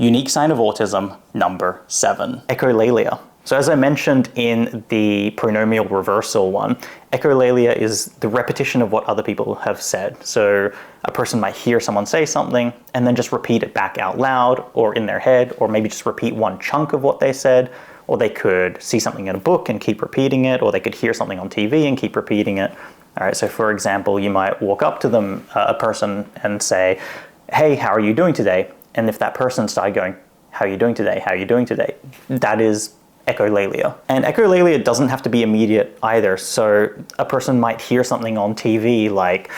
Unique sign of autism, number 7, echolalia. So as I mentioned in the pronomial reversal one, echolalia is the repetition of what other people have said. So a person might hear someone say something and then just repeat it back out loud or in their head, or maybe just repeat one chunk of what they said, or they could see something in a book and keep repeating it, or they could hear something on TV and keep repeating it. All right, so for example, you might walk up to them, a person, and say, "Hey, how are you doing today?" And if that person started going, "How are you doing today? How are you doing today?" That is echolalia. And echolalia doesn't have to be immediate either. So a person might hear something on TV like,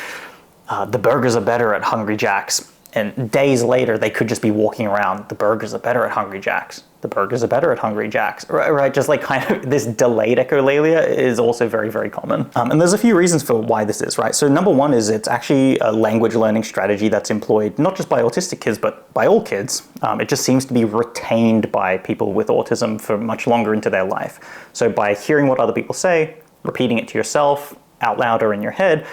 "The burgers are better at Hungry Jack's." And days later, they could just be walking around, "The burgers are better at Hungry Jack's. The burgers are better at Hungry Jack's." Right? Just like kind of this delayed echolalia is also very, very common. And there's a few reasons for why this is, right? So number one is it's actually a language learning strategy that's employed not just by autistic kids, but by all kids. It just seems to be retained by people with autism for much longer into their life. So by hearing what other people say, repeating it to yourself out loud or in your head,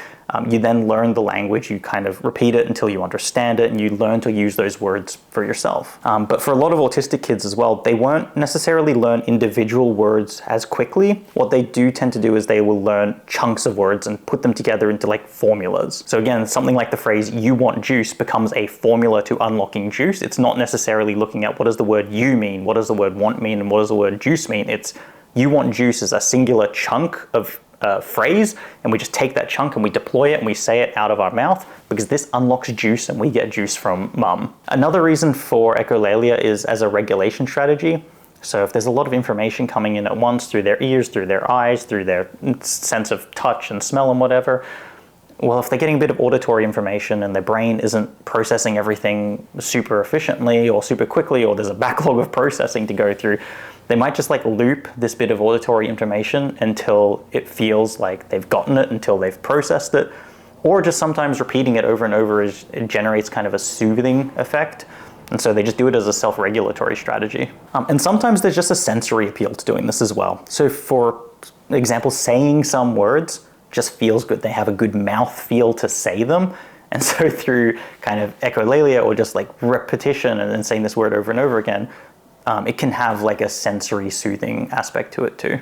you then learn the language, you kind of repeat it until you understand it, and you learn to use those words for yourself. But for a lot of autistic kids as well, they won't necessarily learn individual words as quickly. What they do tend to do is they will learn chunks of words and put them together into like formulas. So again, something like the phrase "you want juice" becomes a formula to unlocking juice. It's not necessarily looking at what does the word "you" mean, what does the word "want" mean, and what does the word "juice" mean. It's "you want juice" is a singular chunk of phrase, and we just take that chunk and we deploy it and we say it out of our mouth because this unlocks juice and we get juice from mum. Another reason for echolalia is as a regulation strategy. So if there's a lot of information coming in at once through their ears, through their eyes, through their sense of touch and smell and whatever, well, if they're getting a bit of auditory information and their brain isn't processing everything super efficiently or super quickly, or there's a backlog of processing to go through, they might just like loop this bit of auditory information until it feels like they've gotten it, until they've processed it, or just sometimes repeating it over and over it generates kind of a soothing effect. And so they just do it as a self-regulatory strategy. And sometimes there's just a sensory appeal to doing this as well. So for example, saying some words just feels good. They have a good mouth feel to say them. And so through kind of echolalia or just like repetition and then saying this word over and over again, it can have like a sensory soothing aspect to it too.